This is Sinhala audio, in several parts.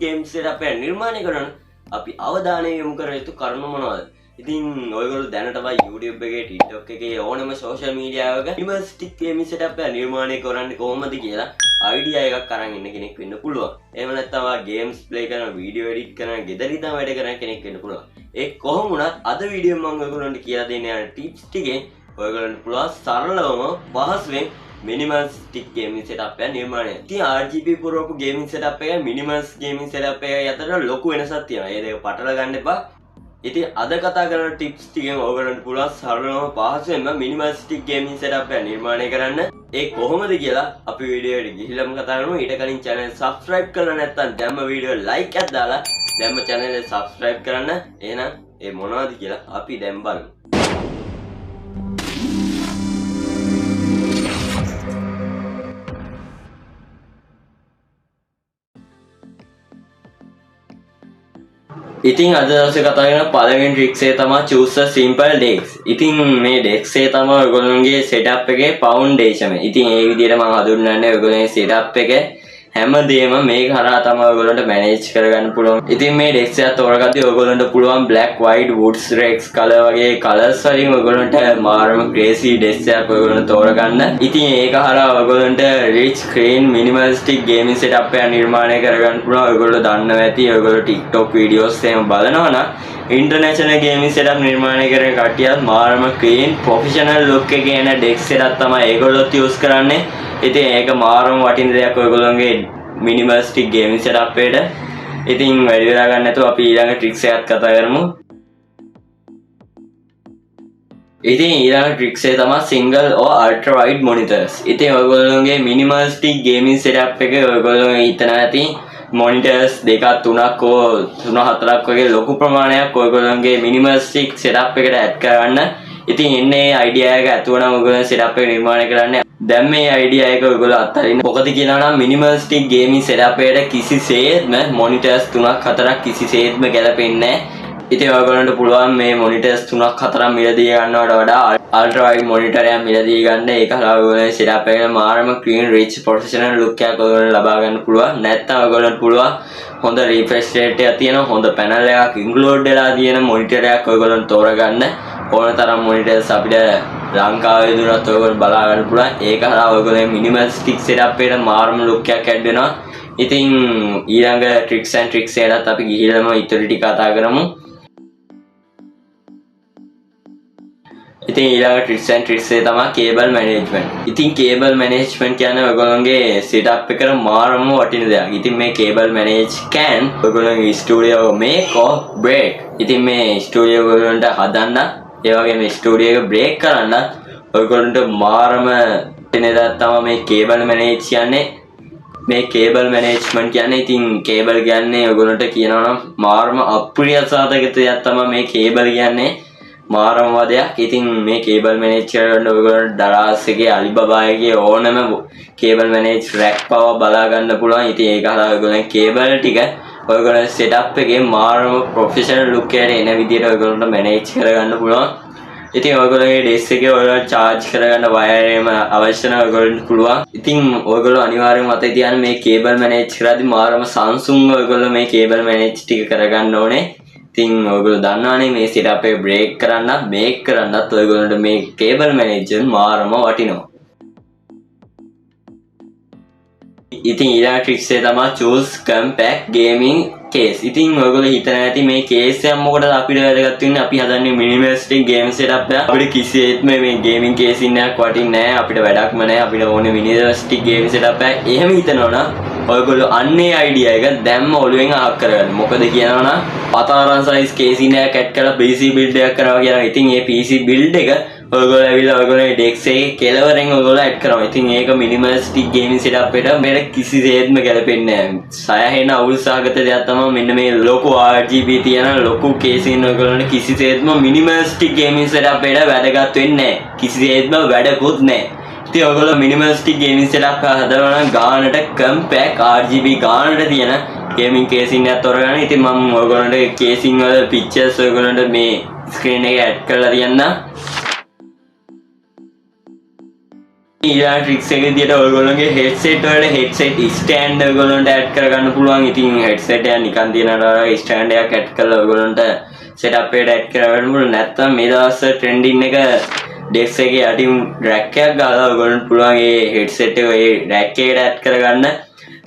game setup එක නිර්මාණය කරන අපි අවධානය යොමු කර යුතු කරුණු මොනවද? ඉතින් ඔයගොල්ලෝ දැනටම YouTube එකේ TikTok එකේ ඕනම social media එකක minimalistic gaming setup එක නිර්මාණය කරන්නේ කොහොමද කියලා idea එකක් අරන් ඉන්න කෙනෙක් වෙන්න පුළුවන්. එහෙම නැත්නම් games play කරන video edit කරන ගෙදරින් වැඩ කරන කෙනෙක් වෙන්න පුළුවන්. ඒ කොහොම වුණත් අද වීඩියෝ මම ඔයගොල්ලන්ට කියලා දෙන්න යන tips ටිකෙන් ඔයගොල්ලන්ට පුළුවන් සරලවම පහසුවෙන් minimalistic gaming setup එක නිර්මාණය. ඉතින් RGB පුරවපු gaming setup එක minimalist gaming setup එක අතර ලොකු වෙනසක් තියෙනවා. ඒ දෙක පටල ගන්න එපා. ඉතින් අද කතා කරන ටිප්ස් ටිකෙන් ඔයගොල්ලන්ට පුළුවන් සරලවම පහසුවෙන්ම minimalistic gaming setup එක නිර්මාණය කරන්න. ඒ කොහොමද කියලා අපි වීඩියෝ එකට ගිහිල්ලාම කතා කරමු. ඊට කලින් channel subscribe කරලා නැත්නම් දැම්ම වීඩියෝ like එකක් දාලා දැම්ම channel එක subscribe කරන්න. එහෙනම් ඒ මොනවද කියලා අපි දැන් බලමු. ඉතින් අද දවසේ කතා කරන පළවෙනි ට්‍රික්ස් එක තමයි choose a simple desk. ඉතින් මේ desk එක තමයි ඔයගොල්ලෝගේ setup එකේ foundation එක. ඉතින් ඒ විදිහට මම හඳුන්වන්නේ ඔයගොල්ලෝගේ setup එකේ හැමදේම මේක හරහා තමයි ඔයගොල්ලන්ට manage කරගන්න පුළුවන්. ඉතින් මේ desk එක තෝරගත්තී ඔයගොල්ලන්ට පුළුවන් black, white, woods, rex color වගේ colors වලින් ඔයගොල්ලන්ට මාරම crazy desk එකක් ඔයගොල්ලන්ට තෝරගන්න. ඉතින් ඒක හරහා ඔයගොල්ලන්ට rich, clean, minimalistic gaming setup එකක් නිර්මාණය කරගන්න පුළුවන්. ඔයගොල්ලෝ දන්නවා ඇති ඔයගොල්ලෝ TikTok videos එහෙම බලනවා නම් international gaming setup නිර්මාණය කරන කට්ටියත් මාරම clean, professional look එකේ එන desk setup තමයි ඒගොල්ලොත් use කරන්නේ. ඉතින් ඒක මාරම වටින දෙයක් ඔයගොල්ලෝගේ minimalistic gaming setup එකට. ඉතින් වැඩි වෙලා ගන්න නැතුව අපි ඊළඟ tricks එකක් කතා කරමු. ඉතින් ඊළඟ tricks එක තමයි single or ultra wide monitors. ඉතින් ඔයගොල්ලෝගේ minimalistic gaming setup එකේ ඔයගොල්ලෝ හිතන ඇති monitors දෙකක් තුනක් ඕ 3-4ක් වගේ ලොකු ප්‍රමාණයක් ඔයගොල්ලෝගේ minimalistic setup එකට add කරගන්න. ඉතින් එන්නේ idea එක ඇතුව නම් ඔයගොල්ලෝ setup එක නිර්මාණය කරන්න. දැන් මේ idea එක ඔයගොල්ලෝ අත්හරින්න. මොකද කියනවා නම් minimalistic gaming setup එකට කිසිසේත්ම monitors 3-4ක් කිසිසේත්ම ගැලපෙන්නේ නැහැ. ඉතින් ඔයගොල්ලන්ට පුළුවන් මේ monitors 3-4ක් මිලදී ගන්නවට වඩා ultra wide monitor එකක් මිලදී ගන්න. ඒක හරහා ඔයගොල්ලෝ setup එකට මාරම clean, rich, professional look එකක් ඔයගොල්ලෝ ලබා ගන්න පුළුවන්. නැත්නම් ඔයගොල්ලන්ට පුළුවන් හොඳ refresh rate එකක් තියෙන හොඳ panel එකක් include වෙලා තියෙන monitor එකක් ඔයගොල්ලන්ට තෝරගන්න. ඕන තරම් monitors අපිට ලංකාවේ දුරත් ඔයගොල්ලෝ බලා ගන්න පුළුවන්. ඒක හරහා ඔයගොල්ලෝ minimalistic setup එකට මාරම look එකක් ඇඩ් වෙනවා. ඉතින් ඊළඟ tricks and tricks එකකට අපි ගිහිල්ලාම ඉතුරු ටික කතා කරමු. ඉතින් ඊළඟ tricks and tricks එක තමයි cable management. ඉතින් cable management කියන්නේ ඔයගොල්ලෝගේ setup එකට මාරම වටින දෙයක්. ඉතින් මේ cable manage can ඔයගොල්ලෝගේ studio make or break. ඉතින් මේ studio ඔයගොල්ලන්ට හදන්න ඒ වගේ මේ ස්ටුඩියෝ එක බ්‍රේක් කරන්න ඔයගොල්ලන්ට මාරම වෙන දෙයක් තමයි මේ කේබල් මැනේජ් කියන්නේ. මේ කේබල් මැනේජ්මන්ට් කියන්නේ ඉතින් කේබල් කියන්නේ ඔයගොල්ලන්ට කියනවා නම් මාරම අප්‍රිය සාධක දෙයක් තමයි මේ කේබල් කියන්නේ. මාරම වදයක්. ඉතින් මේ කේබල් මැනේජ් කරන්න ඔයගොල්ලන්ට දරාස් එකේ අලිබබා එකේ ඕනම කේබල් මැනේජ් රැක් පව බලා ගන්න පුළුවන්. ඉතින් ඒක හරහා ඔයගොල්ලන් කේබල් ටික ඔයගොල්ලෝ setup එකේ මාරම professional look එකට එන විදිහට ඔයගොල්ලන්ට manage කරගන්න පුළුවන්. ඉතින් ඔයගොල්ලෝගේ desk එකේ ඔයගොල්ලෝ charge කරගන්න wire එකම අවශ්‍ය නම් ඔයගොල්ලන්ට පුළුවන්. ඉතින් ඔයගොල්ලෝ අනිවාර්යයෙන්ම මතක තියාගන්න මේ cable manage කරද්දී මාරම සංසුන්ව ඔයගොල්ලෝ මේ cable manage ටික කරගන්න ඕනේ. ඉතින් ඔයගොල්ලෝ දන්නවනේ මේ setup එක break කරන්නත් make කරන්නත් ඔයගොල්ලන්ට මේ cable manager මාරම වටිනවා. ඉතින් ඊළඟ tricks එක තමයි choose compact gaming case. ඉතින් ඔයගොල්ලෝ හිතන ඇති මේ case එක මොකටද අපිට වැදගත් වෙන්නේ? අපි හදන්නේ minimalistic game setup එක. අපිට කිසිසේත්ම මේ gaming case එකක් වටින්නේ නැහැ. අපිට වැඩක්ම නැහැ. අපිට ඕනේ minimalistic game setup එක. එහෙම හිතනවා නම් ඔයගොල්ලෝ අන්නේ idea එක දැම්ම ඔළුවෙන් අහක් කරගන්න. මොකද කියනවා නම් පතාරන් size case එකක් ඇඩ් කරලා PC build එකක් කරනවා කියනවා. ඉතින් මේ PC build එක ඔයගොල්ලෝ ඇවිල්ලා ඔයගොල්ලෝ desk එකේ කෙලවරෙන් ඔයගොල්ලෝ ඇඩ් කරනවා. ඉතින් ඒක minimalistic gaming setup එකට මෙතන කිසිසේත්ම ගැලපෙන්නේ නැහැ. සයහෙන අවුල් සහගත දෙයක් තමයි මෙන්න මේ ලොකු RGB තියෙන ලොකු case එක ඔයගොල්ලන්ට කිසිසේත්ම minimalistic gaming setup එකට වැදගත් වෙන්නේ නැහැ. කිසිසේත්ම වැඩකුත් නැහැ. ඉතින් ඔයගොල්ලෝ minimalistic gaming setup එක හදනවා නම් ගානට compact RGB ගානට තියෙන gaming casing එකක් තෝරගන්න. ඉතින් මම ඔයගොල්ලන්ට casing වල pictures ඔයගොල්ලන්ට මේ screen එකේ add කරලා තියන්න. ඊළඟ ට්‍රික්ස් එක විදියට ඔයගොල්ලෝගේ headset වල headset stand ඔයගොල්ලන්ට add කරගන්න පුළුවන්. ඉතින් headset එක නිකන් තියනට stand එකක් add කරලා ඔයගොල්ලන්ට setup එකට add කරගන්න පුළුවන්. නැත්නම් මේ දවස්වල trending එක desk එකේ යටින් rack එකක් ගහලා ඔයගොල්ලන්ට පුළුවන් ඒ headset එක ඒ rack එකට add කරගන්න.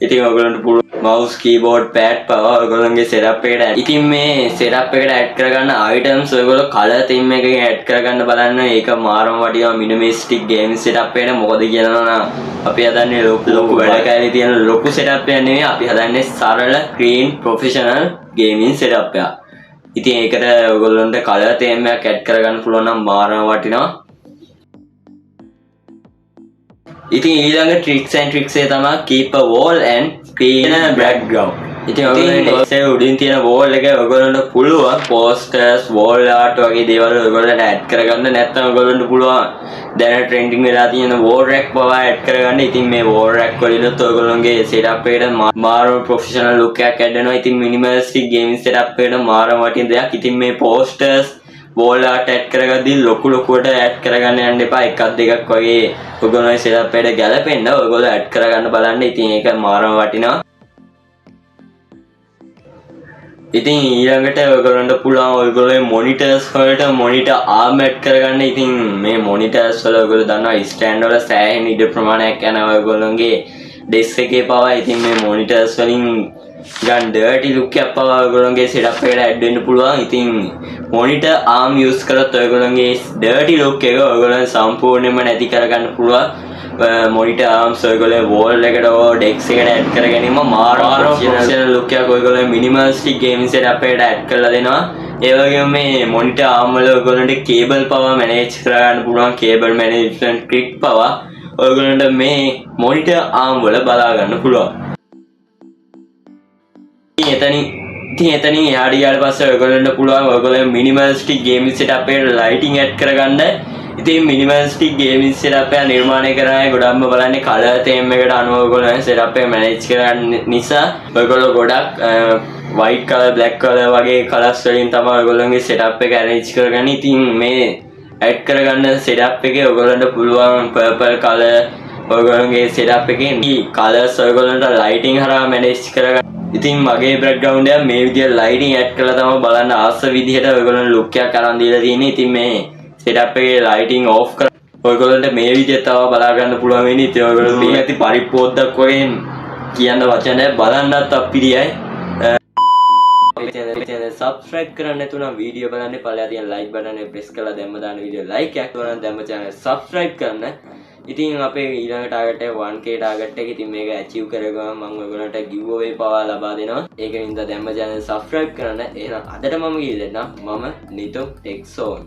ඉතින් ඔයගොල්ලන්ට පුළුවන් mouse keyboard pad පවා ඔයගොල්ලන්ගේ setup එකට. ඉතින් මේ setup එකට add කරගන්න items ඔයගොල්ලෝ color theme එකකින් add කරගන්න බලන්න. ඒක මාරම වටිනවා minimalistic gaming setup එකට. මොකද කියනවා නම් අපි හදන්නේ ලොකු වැඩ කැලේ තියෙන ලොකු setup එකක් නෙවෙයි. අපි හදන්නේ සරල clean professional gaming setup එකක්. ඉතින් ඒකට ඔයගොල්ලන්ට color theme එකක් add කරගන්න පුළුවන් නම් මාරම වටිනවා. ඉතින් ඊළඟ tricks and tricks එක තමයි keep a wall and clean background. ඉතින් ඔයගොල්ලෝ ඒ උඩින් තියෙන wall එක ඔයගොල්ලන්ට පුළුවන් posters, wall art වගේ දේවල් ඔයගොල්ලන්ට add කරගන්න. නැත්නම් ඔයගොල්ලන්ට පුළුවන් දැන් trending වෙලා තියෙන wall rack පවා add කරගන්න. ඉතින් මේ wall rack වලිනුත් ඔයගොල්ලන්ගේ setup එකට මාරම professional look එකක් add වෙනවා. ඉතින් minimalistic gaming setup එකට මාරම වටින දෙයක්. ඉතින් මේ posters wall art add කරගද්දී ලොකුවට add කරගන්න යන්න එපා. එකක් දෙකක් වගේ ඔයගොල්ලෝ setup එකට ගැලපෙන්න ඔයගොල්ලෝ add කරගන්න බලන්න. ඉතින් ඒක මාරම වටිනවා. ඉතින් ඊළඟට ඔයගොල්ලන්ට පුළුවන් ඔයගොල්ලෝ monitors වලට monitor arm add කරගන්න. ඉතින් මේ monitors වල ඔයගොල්ලෝ දන්නවා stand වල සෑහෙන ඉඩ ප්‍රමාණයක් යනවා ඔයගොල්ලෝගේ desk එකේ පවා. ඉතින් මේ monitors වලින් ගන්න dirty look එකක් පවා ඔයගොල්ලෝගේ setup එකට add වෙන්න පුළුවන්. ඉතින් monitor arm use කරත් ඔයගොල්ලෝගේ dirty look එක ඔයගොල්ලෝ සම්පූර්ණයෙන්ම නැති කරගන්න පුළුවන්. monitor arms ඔයගොල්ලෝ wall එකට desk එකට add කර ගැනීම මාරම professional look එකක් ඔයගොල්ලෝ minimalistic gaming setup එකට add කරලා දෙනවා. ඒ වගේම මේ monitor arm වල ඔයගොල්ලන්ට cable පවා manage කරගන්න පුළුවන්. cable management kit පවා ඔයගොල්ලන්ට මේ monitor arm වල බලා ගන්න පුළුවන්. ඉතින් එතනින් එහාට ගියාට පස්සේ ඔයගොල්ලන්ට පුළුවන් ඔයගොල්ලෝ minimalistic gaming setup එකට lighting add කරගන්න. ඉතින් minimalistic gaming setup එක නිර්මාණය කරන්නේ ගොඩක්ම බලන්නේ color theme එකට අනුව ඔයගොල්ලෝ setup එක manage කරගන්න නිසා ඔයගොල්ලෝ ගොඩක් white color black color වගේ colors වලින් තමයි ඔයගොල්ලෝගේ setup එක arrange කරගන්නේ. ඉතින් මේ add කරගන්න setup එකේ ඔයගොල්ලන්ට පුළුවන් purple color ඔයගොල්ලෝගේ setup එකේ colors ඔයගොල්ලන්ට lighting හරහා manage කරගන්න. ඉතින් මගේ background එක මේ විදිහට lighting add කරලා තමයි බලන්න ආස විදිහට ඔයගොල්ලෝ look එකක් අරන් දීලා තියෙන්නේ. ඉතින් මේ setup එකේ lighting off කර ඔයගොල්ලන්ට මේ විදිහට තව බලා ගන්න පුළුවන් වෙන්නේ. ඉතින් ඔයගොල්ලෝ මේ ඇති පරිප්පෝද්දක් වගේ කියන්න වචන බලන්නත් අපිරියයි. channel subscribe කරන්න නැතුව නම් වීඩියෝ බලන්න පළලා තියෙන like button එක press කරලා දැම්ම දාන වීඩියෝ like එකක් කරන දැම්ම channel subscribe කරන්න. ඉතින් අපේ ඊළඟ target එක 1k target එක. ඉතින් මේක achieve කරගම මම ඔයගොල්ලන්ට giveaway පවා ලබා දෙනවා. ඒකෙන් ඉඳලා දැම්ම channel subscribe කරන්න. එහෙනම් අදට මම ගිහින් දෙන්නම්. මම නිතු tech zone